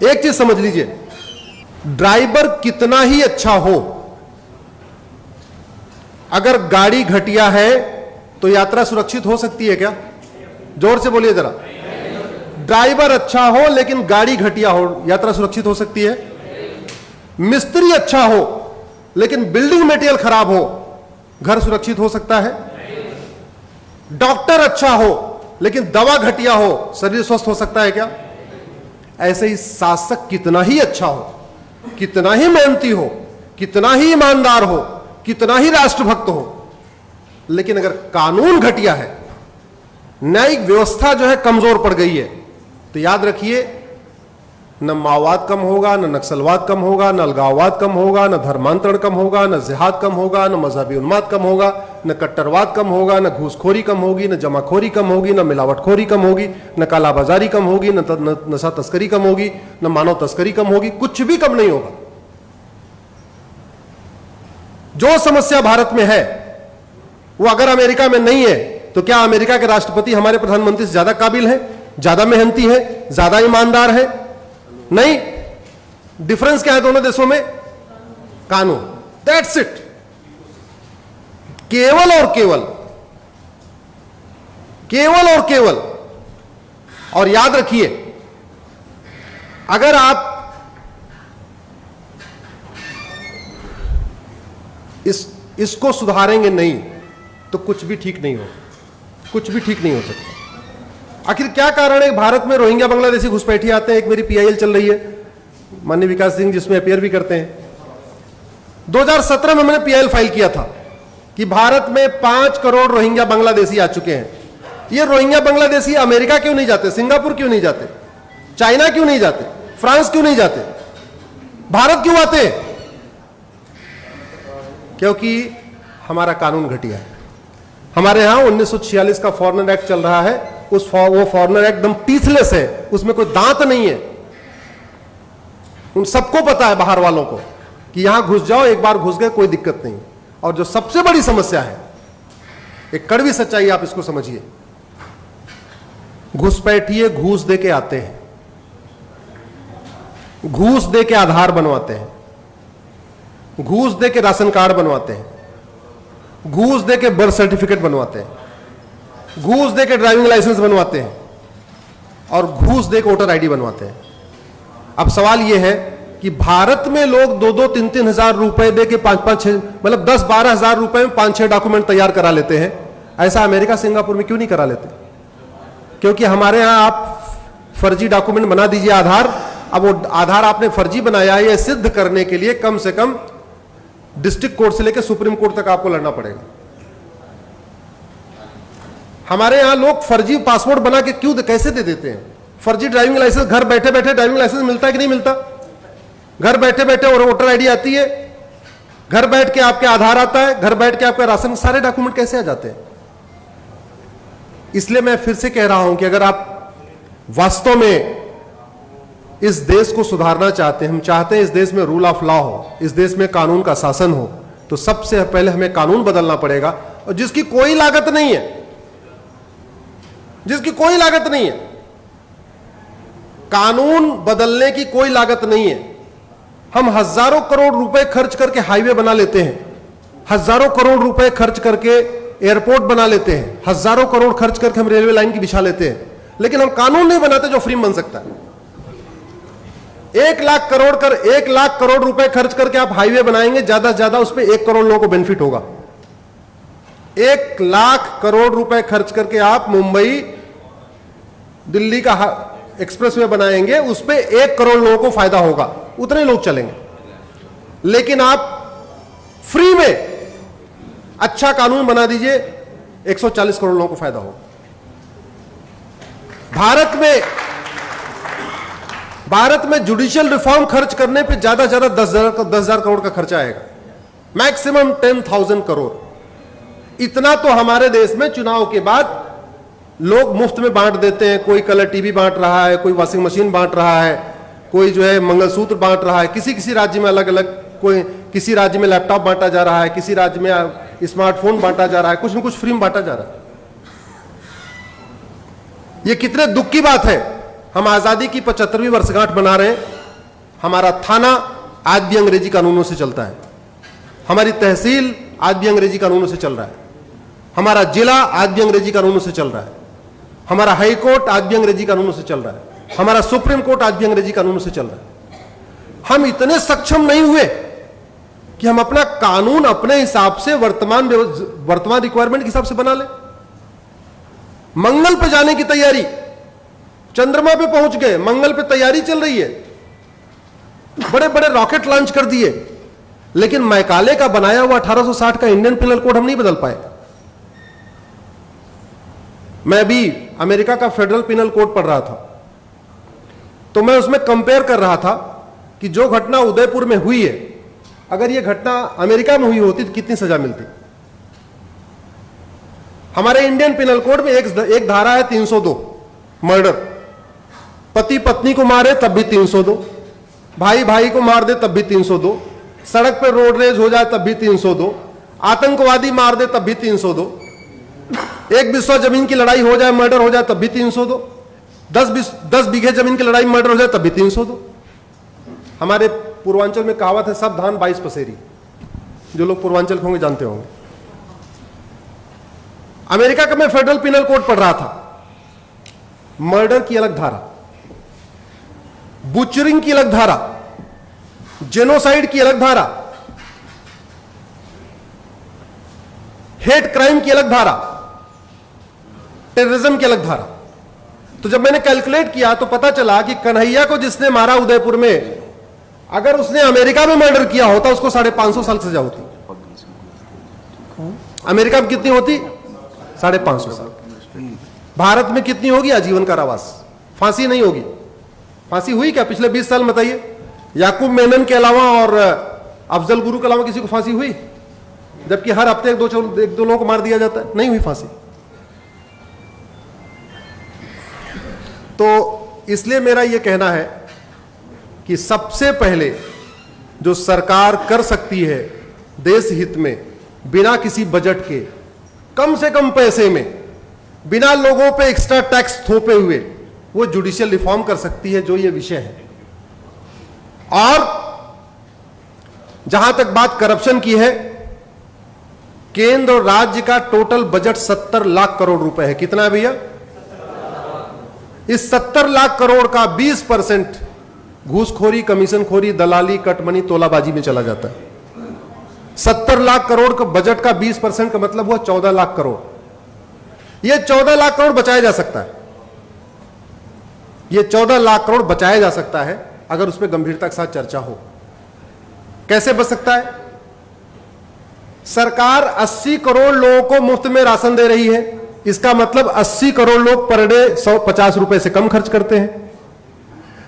एक चीज समझ लीजिए, ड्राइवर कितना ही अच्छा हो, अगर गाड़ी घटिया है तो यात्रा सुरक्षित हो सकती है क्या? जोर से बोलिए जरा। ड्राइवर अच्छा हो लेकिन गाड़ी घटिया हो, यात्रा सुरक्षित हो सकती है? मिस्त्री अच्छा हो लेकिन बिल्डिंग मटेरियल खराब हो, घर सुरक्षित हो सकता है? डॉक्टर अच्छा हो लेकिन दवा घटिया हो, शरीर स्वस्थ हो सकता है क्या? ऐसे ही शासक कितना ही अच्छा हो, कितना ही मेहनती हो, कितना ही ईमानदार हो, कितना ही राष्ट्रभक्त हो, लेकिन अगर कानून घटिया है, न्यायिक व्यवस्था जो है कमजोर पड़ गई है, तो याद रखिए न माओवाद कम होगा, न नक्सलवाद कम होगा, न अलगाववाद कम होगा, न धर्मांतरण कम होगा, न जिहाद कम होगा, न मजहबी उन्माद कम होगा, न कट्टरवाद कम होगा, न घूसखोरी कम होगी, न जमाखोरी कम होगी, न मिलावटखोरी कम होगी, न कालाबाजारी कम होगी, न नशा तस्करी कम होगी, न मानव तस्करी कम होगी, कुछ भी कम नहीं होगा। जो समस्या भारत में है वो अगर अमेरिका में नहीं है, तो क्या अमेरिका के राष्ट्रपति हमारे प्रधानमंत्री से ज्यादा काबिल है, ज्यादा मेहनती है, ज्यादा ईमानदार है? नहीं। डिफरेंस क्या है दोनों देशों में? कानून। That's it. केवल और केवल, केवल और केवल। और याद रखिए, अगर आप इसको सुधारेंगे नहीं तो कुछ भी ठीक नहीं हो, कुछ भी ठीक नहीं हो सकता। आखिर क्या कारण है भारत में रोहिंग्या बांग्लादेशी घुसपैठी आते हैं? एक मेरी पीआईएल चल रही है, माननीय विकास सिंह जिसमें अपियर भी करते हैं। 2017 में मैंने पीआईएल फाइल किया था कि भारत में 5 करोड़ रोहिंग्या बांग्लादेशी आ चुके हैं। ये रोहिंग्या बांग्लादेशी अमेरिका क्यों नहीं जाते, सिंगापुर क्यों नहीं जाते, चाइना क्यों नहीं जाते, फ्रांस क्यों नहीं जाते, भारत क्यों आते? क्योंकि हमारा कानून घटिया है। हमारे यहां 1946 का फॉरेनर एक्ट चल रहा है, वो फॉरेनर एक्ट एकदम टीथलेस है, उसमें कोई दांत नहीं है। उन सबको पता है, बाहर वालों को, कि यहां घुस जाओ, एक बार घुस गए कोई दिक्कत नहीं। और जो सबसे बड़ी समस्या है, एक कड़वी सच्चाई आप इसको समझिए, घुसपैठिए घूस दे के आते हैं, घूस दे के आधार बनवाते हैं, घूस दे के राशन कार्ड बनवाते हैं, घूस दे के बर्थ सर्टिफिकेट बनवाते हैं, घूस दे के ड्राइविंग लाइसेंस बनवाते हैं, और घूस दे के वोटर आईडी बनवाते हैं। अब सवाल यह है कि भारत में लोग 2-2, 3-3 हजार रुपए दे के 5-5, 6, मतलब 10-12 हजार रुपए में 5-6 डॉक्यूमेंट तैयार करा लेते हैं। ऐसा अमेरिका सिंगापुर में क्यों नहीं करा लेते? क्योंकि हमारे यहां आप फर्जी डॉक्यूमेंट बना दीजिए आधार, अब वो आधार आपने फर्जी बनाया है यह सिद्ध करने के लिए कम से कम डिस्ट्रिक्ट कोर्ट से लेकर सुप्रीम कोर्ट तक आपको लड़ना पड़ेगा। हमारे यहां लोग फर्जी पासपोर्ट बना के क्यों कैसे दे देते हैं? फर्जी ड्राइविंग लाइसेंस, घर बैठे बैठे ड्राइविंग लाइसेंस मिलता है कि नहीं मिलता? घर बैठे बैठे और वोटर आईडी आती है, घर बैठ के आपके आधार आता है, घर बैठ के आपका राशन, सारे डॉक्यूमेंट कैसे आ जाते हैं? इसलिए मैं फिर से कह रहा हूं कि अगर आप वास्तव में इस देश को सुधारना चाहते हैं, हम चाहते हैं इस देश में रूल ऑफ लॉ हो, इस देश में कानून का शासन हो, तो सबसे पहले हमें कानून बदलना पड़ेगा, और जिसकी कोई लागत नहीं है, जिसकी कोई लागत नहीं है, कानून बदलने की कोई लागत नहीं है। हम हजारों करोड़ रुपए खर्च करके हाईवे बना लेते हैं, हजारों करोड़ रुपए खर्च करके एयरपोर्ट बना लेते हैं, हजारों करोड़ खर्च करके हम रेलवे लाइन की बिछा लेते हैं, लेकिन हम कानून नहीं बनाते जो फ्री में बन सकता है। 1 लाख करोड़ रुपए खर्च करके आप हाईवे बनाएंगे, ज्यादा से ज्यादा उस पर 1 करोड़ लोगों को बेनिफिट होगा। 1 लाख करोड़ रुपए खर्च करके आप मुंबई दिल्ली का एक्सप्रेसवे बनाएंगे, उस पर 1 करोड़ लोगों को फायदा होगा, उतने लोग चलेंगे। लेकिन आप फ्री में अच्छा कानून बना दीजिए, 140 करोड़ लोगों को फायदा होगा। भारत में जुडिशियल रिफॉर्म खर्च करने पे ज्यादा से ज्यादा 10,000 करोड़ का खर्चा आएगा, मैक्सिमम 10,000 करोड़। इतना तो हमारे देश में चुनाव के बाद लोग मुफ्त में बांट देते हैं। कोई कलर टीवी बांट रहा है, कोई वॉशिंग मशीन बांट रहा है, कोई जो है मंगलसूत्र बांट रहा है, किसी किसी राज्य में अलग अलग, कोई किसी राज्य में लैपटॉप बांटा जा रहा है, किसी राज्य में स्मार्टफोन बांटा जा रहा है, कुछ न कुछ फ्री में बांटा जा रहा है। ये कितने दुख की बात है। हम आजादी की 75वीं वर्षगांठ मना रहे हैं। हमारा थाना आज भी अंग्रेजी कानूनों से चलता है, हमारी तहसील आज भी अंग्रेजी कानूनों से चल रहा है, हमारा जिला आज भी अंग्रेजी कानूनों से चल रहा है, हमारा हाई कोर्ट आज भी अंग्रेजी कानूनों से चल रहा है, हमारा सुप्रीम कोर्ट आज भी अंग्रेजी कानूनों से चल रहा है। हम इतने सक्षम नहीं हुए कि हम अपना कानून अपने हिसाब से वर्तमान रिक्वायरमेंट के हिसाब से बना ले। मंगल पे जाने की तैयारी, चंद्रमा पे पहुंच गए, मंगल पे तैयारी चल रही है, बड़े बड़े रॉकेट लॉन्च कर दिए, लेकिन मैकाले का बनाया हुआ 1860 का इंडियन पिनल कोड हम नहीं बदल पाए। मैं भी अमेरिका का फेडरल पिनल कोड पढ़ रहा था, तो मैं उसमें कंपेयर कर रहा था कि जो घटना उदयपुर में हुई है, अगर यह घटना अमेरिका में हुई होती तो कितनी सजा मिलती। हमारे इंडियन पिनल कोड में एक धारा है 302 मर्डर, पति पत्नी को मारे तब भी 302, भाई भाई को मार दे तब भी 302, सड़क पर रोड रेज हो जाए तब भी 302, आतंकवादी मार दे तब भी 302, एक बिस्वा जमीन की लड़ाई हो जाए, मर्डर हो जाए तब भी 302, 10 बीघे जमीन की लड़ाई में मर्डर हो जाए तब भी 302। हमारे पूर्वांचल में कहावत है, सब धान 22 पसेरी। जो लोग पूर्वांचल के होंगे जानते होंगे। अमेरिका का मैं फेडरल पिनल कोड पढ़ रहा था, मर्डर की अलग धारा, बुचरिंग की अलग धारा, जेनोसाइड की अलग धारा, हेट क्राइम की अलग धारा, टेररिज्म की अलग धारा। तो जब मैंने कैलकुलेट किया तो पता चला कि कन्हैया को जिसने मारा उदयपुर में, अगर उसने अमेरिका में मर्डर किया होता उसको 550 साल सजा होती। अमेरिका में कितनी होती? 550 साल। भारत में कितनी होगी? आजीवन कारावास, फांसी नहीं होगी। फांसी हुई क्या पिछले 20 साल में? बताइए। याकूब मेनन के अलावा और अफजल गुरु के अलावा किसी को फांसी हुई? जबकि हर हफ्ते एक दो लोगों को मार दिया जाता है। नहीं हुई फांसी। तो इसलिए मेरा यह कहना है कि सबसे पहले जो सरकार कर सकती है देश हित में, बिना किसी बजट के, कम से कम पैसे में, बिना लोगों पे एक्स्ट्रा टैक्स थोपे हुए, वो जुडिशियल रिफॉर्म कर सकती है, जो ये विषय है। और जहां तक बात करप्शन की है, केंद्र और राज्य का टोटल बजट 70 लाख करोड़ रुपए है। कितना है भैया? इस 70 लाख करोड़ का 20% घूसखोरी, कमीशनखोरी, दलाली, कटमनी, तोलाबाजी में चला जाता है। 70 लाख करोड़ का बजट का 20% का मतलब हुआ 14 लाख करोड़। यह 14 लाख करोड़ बचाया जा सकता है। यह 14 लाख करोड़ बचाया जा सकता है अगर उस पर गंभीरता के साथ चर्चा हो। कैसे बच सकता है? सरकार 80 करोड़ लोगों को मुफ्त में राशन दे रही है। इसका मतलब 80 करोड़ लोग पर डे 150 रुपए से कम खर्च करते हैं।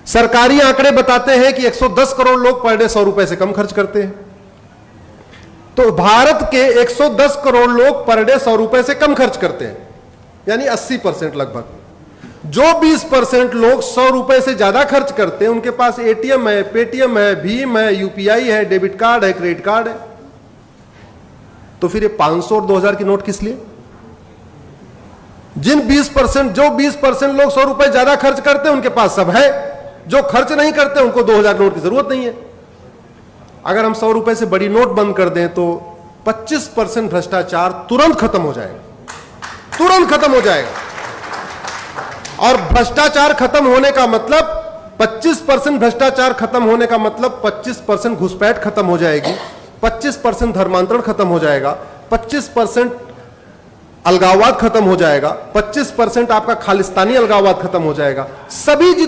सरकारी आंकड़े बताते हैं कि 110 करोड़ लोग पर डे 100 रुपए से कम खर्च करते हैं। तो भारत के 110 करोड़ लोग पर डे 100 रुपए से कम खर्च करते हैं, यानी 80% लगभग। जो 20% लोग 100 रुपए से ज्यादा खर्च करते हैं, उनके पास एटीएम है, पेटीएम है, भीम है, यूपीआई है, डेबिट कार्ड है, क्रेडिट कार्ड है। तो फिर ये 500 और 2000 की नोट किस लिए? जो 20% लोग 100 रुपए ज्यादा खर्च करते हैं, उनके पास सब है। जो खर्च नहीं करते, उनको 2000 नोट की जरूरत नहीं है। अगर हम 100 रुपए से बड़ी नोट बंद कर दें तो 25% भ्रष्टाचार तुरंत खत्म हो जाएगा। तुरंत खत्म हो जाएगा। और भ्रष्टाचार खत्म होने का मतलब 25% भ्रष्टाचार खत्म होने का मतलब 25% घुसपैठ खत्म हो जाएगी, 25% धर्मांतरण खत्म हो जाएगा, 25% अलगाववाद खत्म हो जाएगा, 25% आपका खालिस्तानी अलगाववाद खत्म हो जाएगा। सभी